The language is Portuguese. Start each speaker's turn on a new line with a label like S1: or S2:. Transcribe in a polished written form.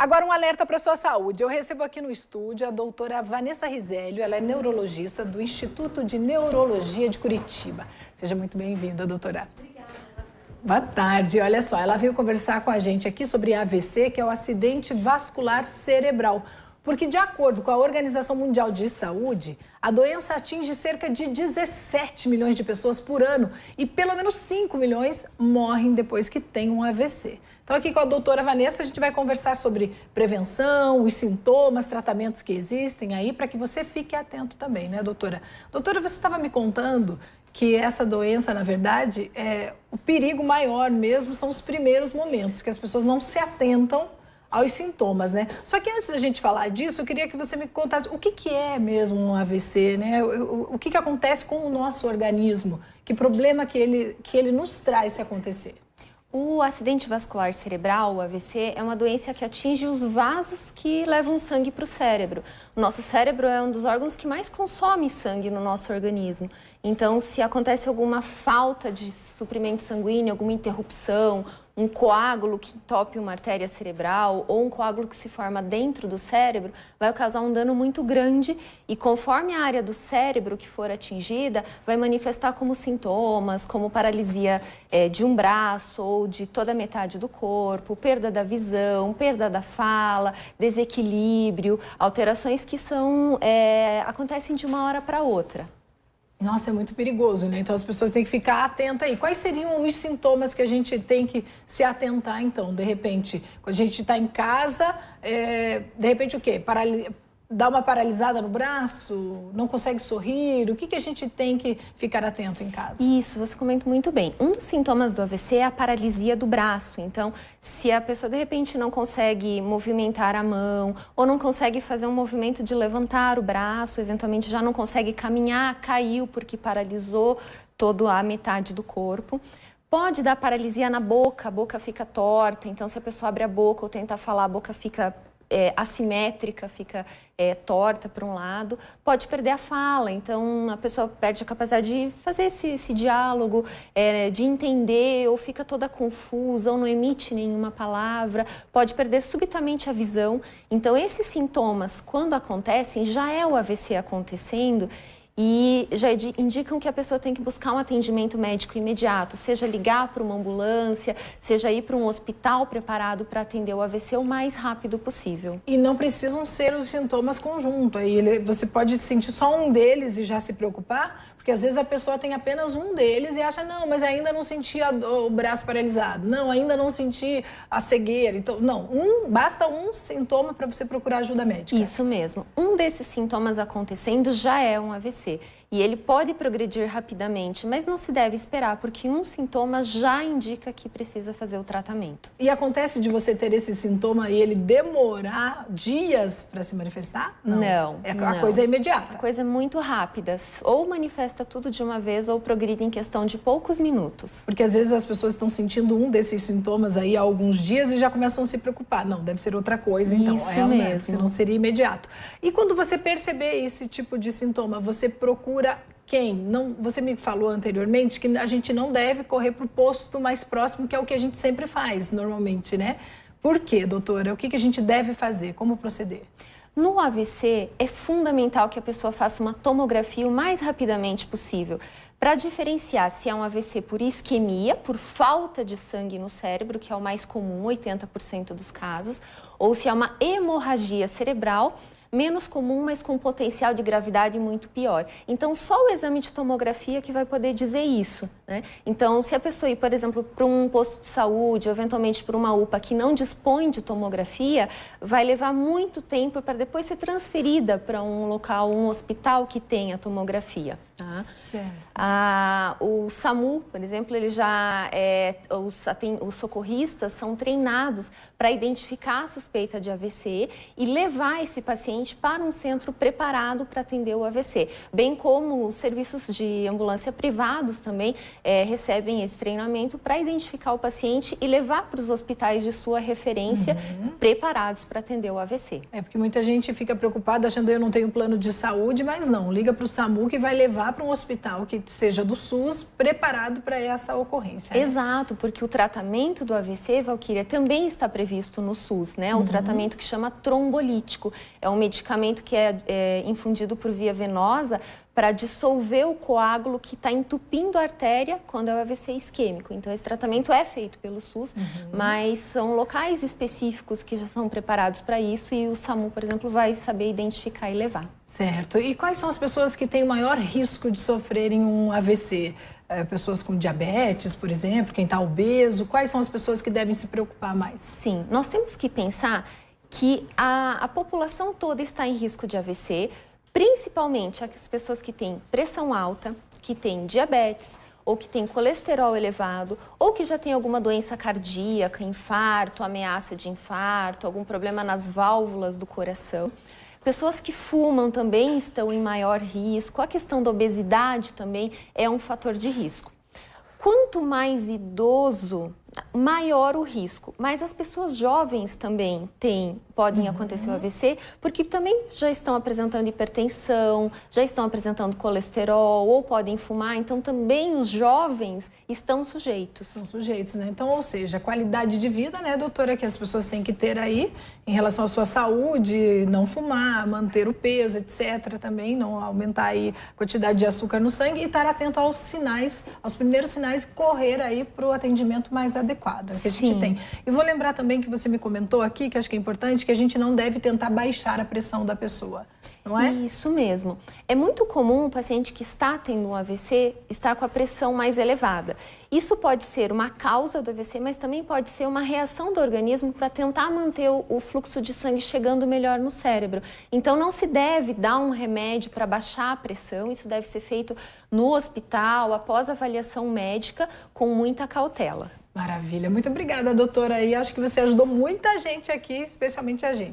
S1: Agora um alerta para a sua saúde. Eu recebo aqui no estúdio a doutora Vanessa Rizelio, ela é neurologista do Instituto de Neurologia de Curitiba. Seja muito bem-vinda, doutora.
S2: Obrigada.
S1: Boa tarde. Olha só, ela veio conversar com a gente aqui sobre AVC, que é o acidente vascular cerebral. Porque, de acordo com a Organização Mundial de Saúde, a doença atinge cerca de 17 milhões de pessoas por ano e pelo menos 5 milhões morrem depois que tem um AVC. Então, aqui com a doutora Vanessa, a gente vai conversar sobre prevenção, os sintomas, tratamentos que existem aí, para que você fique atento também, né, doutora? Doutora, você estava me contando que essa doença, na verdade, o perigo maior mesmo são os primeiros momentos, que as pessoas não se atentam aos sintomas, né? Só que antes da gente falar disso, eu queria que você me contasse o que é mesmo um AVC, né? O que acontece com o nosso organismo? Que problema que ele nos traz se acontecer?
S2: O acidente vascular cerebral, o AVC, é uma doença que atinge os vasos que levam sangue para o cérebro. O nosso cérebro é um dos órgãos que mais consome sangue no nosso organismo. Então, se acontece alguma falta de suprimento sanguíneo, alguma interrupção, um coágulo que entope uma artéria cerebral ou um coágulo que se forma dentro do cérebro, vai causar um dano muito grande e conforme a área do cérebro que for atingida, vai manifestar como sintomas, como paralisia de um braço ou de toda a metade do corpo, perda da visão, perda da fala, desequilíbrio, alterações que acontecem de uma hora para outra.
S1: Nossa, é muito perigoso, né? Então as pessoas têm que ficar atentas aí. Quais seriam os sintomas que a gente tem que se atentar, então? De repente, quando a gente está em casa, de repente o quê? Dá uma paralisada no braço? Não consegue sorrir? O que a gente tem que ficar atento em casa?
S2: Isso, você comenta muito bem. Um dos sintomas do AVC é a paralisia do braço. Então, se a pessoa de repente não consegue movimentar a mão ou não consegue fazer um movimento de levantar o braço, eventualmente já não consegue caminhar, caiu porque paralisou toda a metade do corpo. Pode dar paralisia na boca, a boca fica torta. Então, se a pessoa abre a boca ou tenta falar, a boca fica assimétrica, fica torta para um lado, pode perder a fala, então a pessoa perde a capacidade de fazer esse diálogo, de entender, ou fica toda confusa, ou não emite nenhuma palavra, pode perder subitamente a visão. Então esses sintomas, quando acontecem, já é o AVC acontecendo, e já indicam que a pessoa tem que buscar um atendimento médico imediato, seja ligar para uma ambulância, seja ir para um hospital preparado para atender o AVC o mais rápido possível.
S1: E não precisam ser os sintomas conjuntos. Aí você pode sentir só um deles e já se preocupar, porque às vezes a pessoa tem apenas um deles e acha, não, mas ainda não senti o braço paralisado, não, ainda não senti a cegueira. Então, não, basta um sintoma para você procurar ajuda médica.
S2: Isso mesmo. Um desses sintomas acontecendo já é um AVC. E ele pode progredir rapidamente, mas não se deve esperar, porque um sintoma já indica que precisa fazer o tratamento.
S1: E acontece de você ter esse sintoma e ele demorar dias para se manifestar?
S2: Não.
S1: A coisa é imediata?
S2: A coisa é muito rápida. Ou manifesta tudo de uma vez ou progride em questão de poucos minutos.
S1: Porque às vezes as pessoas estão sentindo um desses sintomas aí há alguns dias e já começam a se preocupar. Não, deve ser outra coisa, então.
S2: Isso mesmo.
S1: Senão seria imediato. E quando você perceber esse tipo de sintoma, você procura quem? Não, você me falou anteriormente que a gente não deve correr para o posto mais próximo, que é o que a gente sempre faz, normalmente, né? Por quê, doutora? O que a gente deve fazer? Como proceder?
S2: No AVC, é fundamental que a pessoa faça uma tomografia o mais rapidamente possível, para diferenciar se é um AVC por isquemia, por falta de sangue no cérebro, que é o mais comum, 80% dos casos, ou se é uma hemorragia cerebral, menos comum, mas com potencial de gravidade muito pior. Então, só o exame de tomografia que vai poder dizer isso, né? Então, se a pessoa ir, por exemplo, para um posto de saúde, ou eventualmente para uma UPA que não dispõe de tomografia, vai levar muito tempo para depois ser transferida para um local, um hospital que tenha tomografia. Tá? O SAMU, por exemplo, ele já os socorristas são treinados para identificar a suspeita de AVC e levar esse paciente paciente para um centro preparado para atender o AVC. Bem como os serviços de ambulância privados também recebem esse treinamento para identificar o paciente e levar para os hospitais de sua referência preparados para atender o AVC.
S1: É porque muita gente fica preocupada achando que eu não tenho plano de saúde, mas não, liga para o SAMU que vai levar para um hospital que seja do SUS preparado para essa ocorrência. Né?
S2: Exato, porque o tratamento do AVC, Valquíria, também está previsto no SUS, né? O tratamento que chama trombolítico. É um medicamento que é infundido por via venosa para dissolver o coágulo que está entupindo a artéria quando é o AVC isquêmico. Então, esse tratamento é feito pelo SUS, mas são locais específicos que já são preparados para isso e o SAMU, por exemplo, vai saber identificar e levar.
S1: Certo. E quais são as pessoas que têm o maior risco de sofrerem um AVC? Pessoas com diabetes, por exemplo, quem está obeso, quais são as pessoas que devem se preocupar mais?
S2: Sim, nós temos que pensar que a população toda está em risco de AVC, principalmente as pessoas que têm pressão alta, que têm diabetes, ou que têm colesterol elevado, ou que já têm alguma doença cardíaca, infarto, ameaça de infarto, algum problema nas válvulas do coração. Pessoas que fumam também estão em maior risco. A questão da obesidade também é um fator de risco. Quanto mais idoso, maior o risco. Mas as pessoas jovens também podem acontecer o AVC, porque também já estão apresentando hipertensão, já estão apresentando colesterol ou podem fumar. Então, também os jovens estão sujeitos.
S1: São sujeitos, né? Então, ou seja, a qualidade de vida, né, doutora, que as pessoas têm que ter aí em relação à sua saúde, não fumar, manter o peso, etc. Também, não aumentar aí a quantidade de açúcar no sangue e estar atento aos sinais, aos primeiros sinais e correr aí para o atendimento mais adequado que a gente tem. E vou lembrar também que você me comentou aqui, que acho que é importante, que a gente não deve tentar baixar a pressão da pessoa, não é?
S2: Isso mesmo. É muito comum o paciente que está tendo um AVC estar com a pressão mais elevada. Isso pode ser uma causa do AVC, mas também pode ser uma reação do organismo para tentar manter o fluxo de sangue chegando melhor no cérebro. Então, não se deve dar um remédio para baixar a pressão, isso deve ser feito no hospital, após avaliação médica, com muita cautela.
S1: Maravilha. Muito obrigada, doutora. E acho que você ajudou muita gente aqui, especialmente a gente.